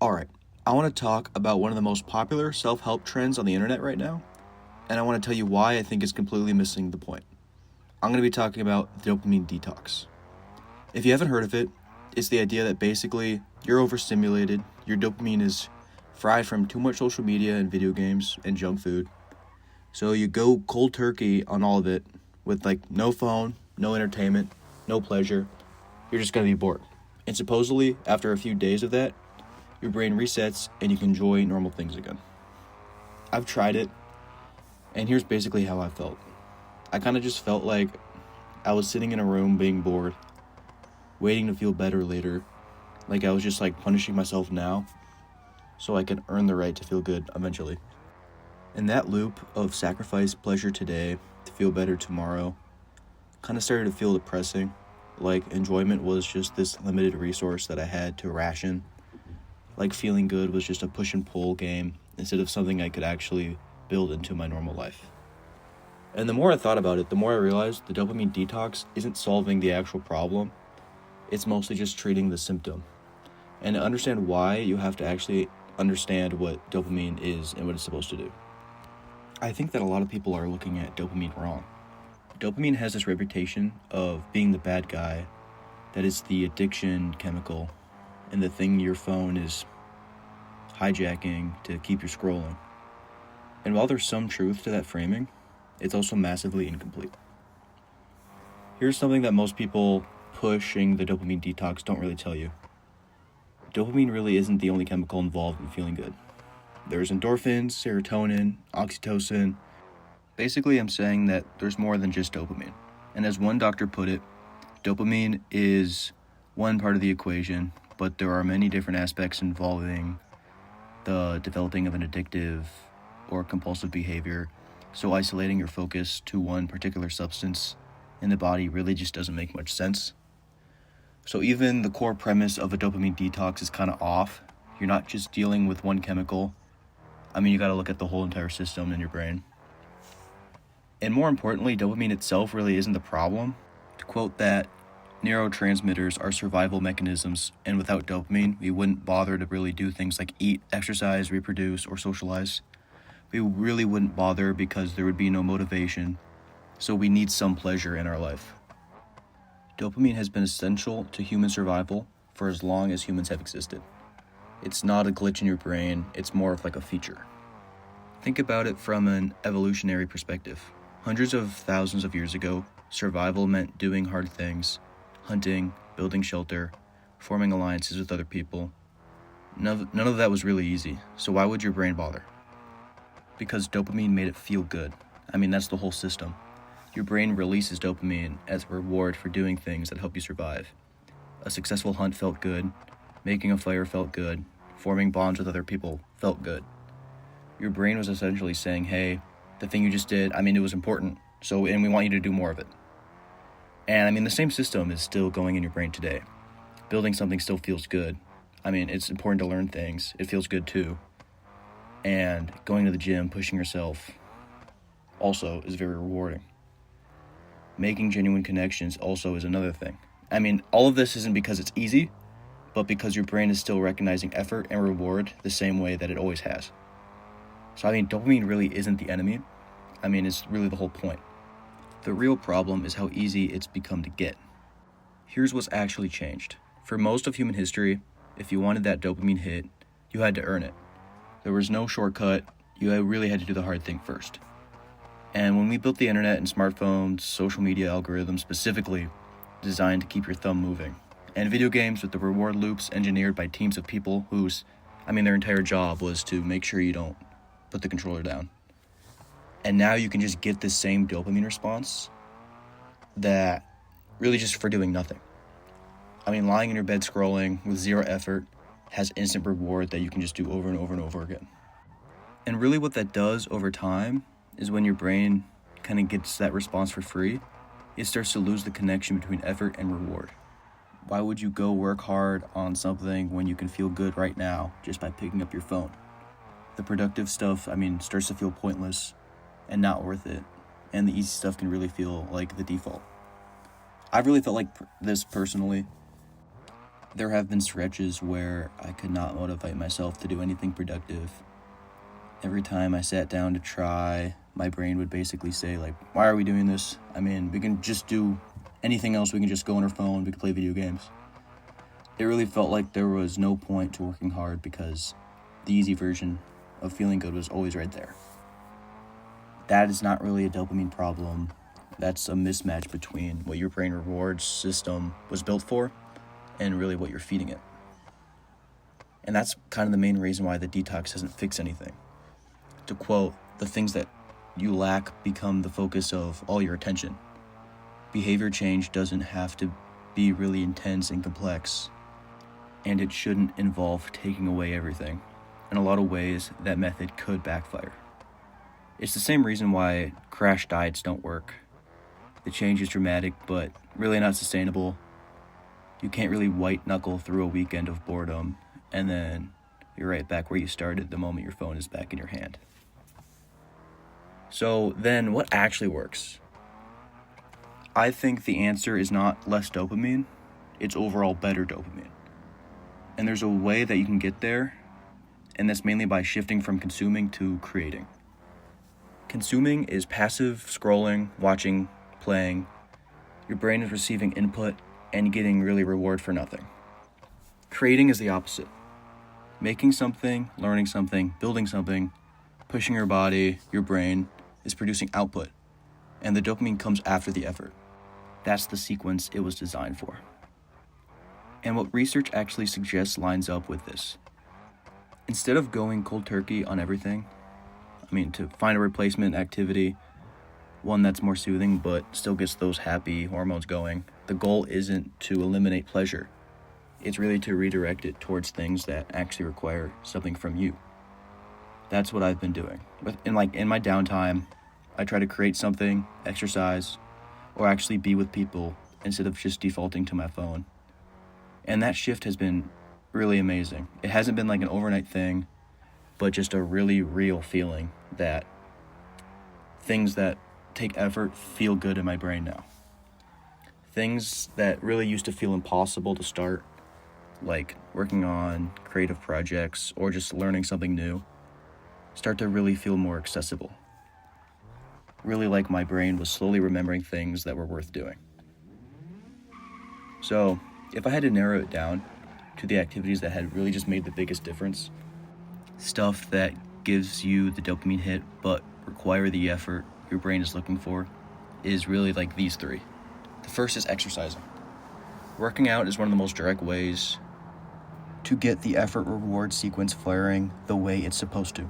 Alright, I want to talk about one of the most popular self-help trends on the internet right now, and I want to tell you why I think it's completely missing the point. I'm going to be talking about the dopamine detox. If you haven't heard of it, it's the idea that basically you're overstimulated, your dopamine is fried from too much social media and video games and junk food, so you go cold turkey on all of it with no phone, no entertainment, no pleasure. You're just going to be bored. And supposedly, after a few days of that, your brain resets and you can enjoy normal things again. I've tried it, and here's basically how I felt. I kind of just felt like I was sitting in a room being bored, waiting to feel better later, like I was just punishing myself now so I could earn the right to feel good eventually. And that loop of sacrifice pleasure today to feel better tomorrow kind of started to feel depressing, like enjoyment was just this limited resource that I had to ration. Like feeling good was just a push and pull game instead of something I could actually build into my normal life. And the more I thought about it, the more I realized the dopamine detox isn't solving the actual problem. It's mostly just treating the symptom. And to understand why, you have to actually understand what dopamine is and what it's supposed to do. I think that a lot of people are looking at dopamine wrong. Dopamine has this reputation of being the bad guy, that is the addiction chemical, and the thing your phone is hijacking to keep you scrolling. And while there's some truth to that framing, it's also massively incomplete. Here's something that most people pushing the dopamine detox don't really tell you. Dopamine really isn't the only chemical involved in feeling good. There's endorphins, serotonin, oxytocin. Basically, I'm saying that there's more than just dopamine. And as one doctor put it, dopamine is one part of the equation, but there are many different aspects involving the developing of an addictive or compulsive behavior, so isolating your focus to one particular substance in the body really just doesn't make much sense. So even the core premise of a dopamine detox is kind of off. You're not just dealing with one chemical. You gotta look at the whole entire system in your brain. And more importantly, dopamine itself really isn't the problem. To quote that, neurotransmitters are survival mechanisms, and without dopamine, we wouldn't bother to really do things like eat, exercise, reproduce, or socialize. We really wouldn't bother because there would be no motivation, so we need some pleasure in our life. Dopamine has been essential to human survival for as long as humans have existed. It's not a glitch in your brain, it's more of like a feature. Think about it from an evolutionary perspective. Hundreds of thousands of years ago, survival meant doing hard things, hunting, building shelter, forming alliances with other people. None of that was really easy, so why would your brain bother? Because dopamine made it feel good. That's the whole system. Your brain releases dopamine as a reward for doing things that help you survive. A successful hunt felt good, making a fire felt good, forming bonds with other people felt good. Your brain was essentially saying, hey, the thing you just did, it was important, and we want you to do more of it. And the same system is still going in your brain today. Building something still feels good. It's important to learn things. It feels good too. And going to the gym, pushing yourself, also is very rewarding. Making genuine connections also is another thing. All of this isn't because it's easy, but because your brain is still recognizing effort and reward the same way that it always has. So dopamine really isn't the enemy. It's really the whole point. The real problem is how easy it's become to get. Here's what's actually changed. For most of human history, if you wanted that dopamine hit, you had to earn it. There was no shortcut. You really had to do the hard thing first. And when we built the internet and smartphones, social media algorithms specifically designed to keep your thumb moving, and video games with the reward loops engineered by teams of people whose, their entire job was to make sure you don't put the controller down. And now you can just get this same dopamine response that really just for doing nothing. Lying in your bed scrolling with zero effort has instant reward that you can just do over and over and over again. And really what that does over time is when your brain kind of gets that response for free, it starts to lose the connection between effort and reward. Why would you go work hard on something when you can feel good right now just by picking up your phone? The productive stuff, starts to feel pointless and not worth it. And the easy stuff can really feel like the default. I've really felt like this personally. There have been stretches where I could not motivate myself to do anything productive. Every time I sat down to try, my brain would basically say, like, why are we doing this? I mean, we can just do anything else. We can just go on our phone. We can play video games. It really felt like there was no point to working hard because the easy version of feeling good was always right there. That is not really a dopamine problem. That's a mismatch between what your brain rewards system was built for and really what you're feeding it. And that's kind of the main reason why the detox doesn't fix anything. To quote, the things that you lack become the focus of all your attention. Behavior change doesn't have to be really intense and complex, and it shouldn't involve taking away everything. In a lot of ways, that method could backfire. It's the same reason why crash diets don't work. The change is dramatic, but really not sustainable. You can't really white-knuckle through a weekend of boredom, and then you're right back where you started the moment your phone is back in your hand. So then, what actually works? I think the answer is not less dopamine, it's overall better dopamine. And there's a way that you can get there, and that's mainly by shifting from consuming to creating. Consuming is passive scrolling, watching, playing. Your brain is receiving input and getting really reward for nothing. Creating is the opposite. Making something, learning something, building something, pushing your body, your brain, is producing output, and the dopamine comes after the effort. That's the sequence it was designed for. And what research actually suggests lines up with this. Instead of going cold turkey on everything, to find a replacement activity, one that's more soothing but still gets those happy hormones going, the goal isn't to eliminate pleasure. It's really to redirect it towards things that actually require something from you. That's what I've been doing. In my downtime, I try to create something, exercise, or actually be with people instead of just defaulting to my phone. And that shift has been really amazing. It hasn't been like an overnight thing, but just a really real feeling that things that take effort feel good in my brain now. Things that really used to feel impossible to start, like working on creative projects or just learning something new, start to really feel more accessible. Really like my brain was slowly remembering things that were worth doing. So, if I had to narrow it down to the activities that had really just made the biggest difference, stuff that gives you the dopamine hit but require the effort your brain is looking for, is really like these three. The first is exercising. Working out is one of the most direct ways to get the effort reward sequence firing the way it's supposed to.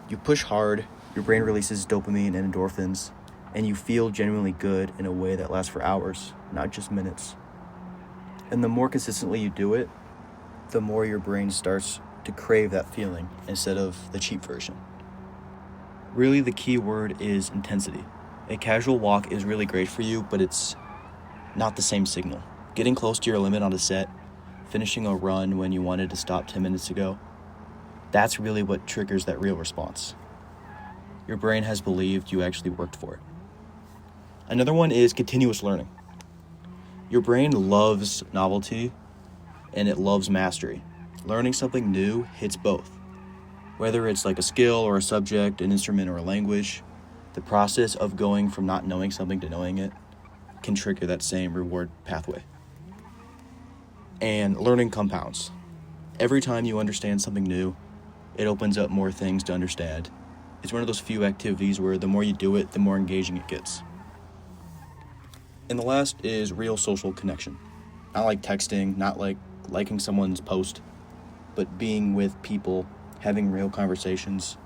You push hard, your brain releases dopamine and endorphins, and you feel genuinely good in a way that lasts for hours, not just minutes. And the more consistently you do it, the more your brain starts to crave that feeling instead of the cheap version. Really, the key word is intensity. A casual walk is really great for you, but it's not the same signal. Getting close to your limit on a set, finishing a run when you wanted to stop 10 minutes ago, that's really what triggers that real response. Your brain has believed you actually worked for it. Another one is continuous learning. Your brain loves novelty and it loves mastery. Learning something new hits both. Whether it's like a skill or a subject, an instrument or a language, the process of going from not knowing something to knowing it can trigger that same reward pathway. And learning compounds. Every time you understand something new, it opens up more things to understand. It's one of those few activities where the more you do it, the more engaging it gets. And the last is real social connection. Not like texting, not like liking someone's post, but being with people, having real conversations.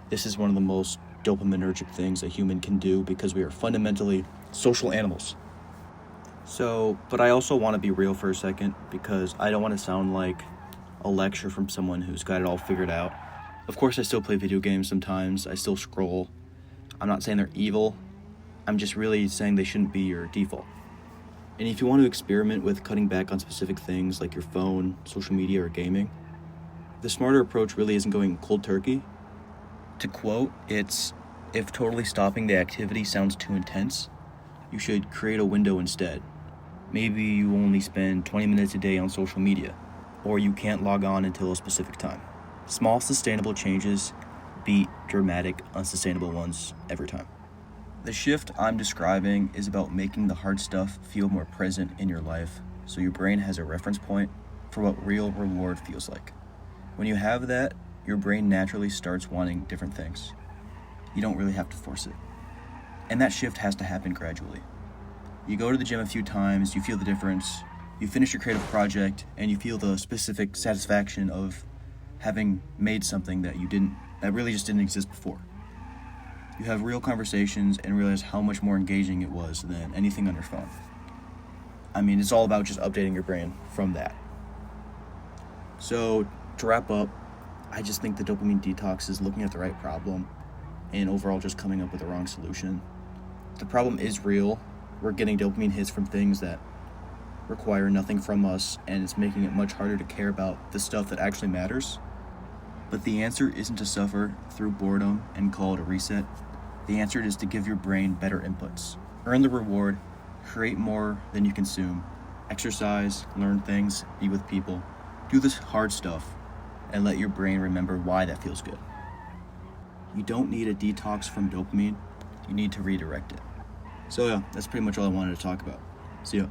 This is one of the most dopaminergic things a human can do because we are fundamentally social animals. But I also want to be real for a second because I don't want to sound like a lecture from someone who's got it all figured out. Of course, I still play video games sometimes. I still scroll. I'm not saying they're evil. I'm just really saying they shouldn't be your default. And if you want to experiment with cutting back on specific things like your phone, social media, or gaming, the smarter approach really isn't going cold turkey. To quote, it's, if totally stopping the activity sounds too intense, you should create a window instead. Maybe you only spend 20 minutes a day on social media, or you can't log on until a specific time. Small, sustainable changes beat dramatic, unsustainable ones every time. The shift I'm describing is about making the hard stuff feel more present in your life so your brain has a reference point for what real reward feels like. When you have that, your brain naturally starts wanting different things. You don't really have to force it. And that shift has to happen gradually. You go to the gym a few times, you feel the difference, you finish your creative project, and you feel the specific satisfaction of having made something that really just didn't exist before. You have real conversations and realize how much more engaging it was than anything on your phone. I mean, it's all about just updating your brain from that. So, to wrap up, I just think the dopamine detox is looking at the right problem and overall just coming up with the wrong solution. The problem is real. We're getting dopamine hits from things that require nothing from us, and it's making it much harder to care about the stuff that actually matters. But the answer isn't to suffer through boredom and call it a reset. The answer is to give your brain better inputs. Earn the reward, create more than you consume, exercise, learn things, be with people, do this hard stuff, and let your brain remember why that feels good. You don't need a detox from dopamine, you need to redirect it. So yeah, that's pretty much all I wanted to talk about. See ya.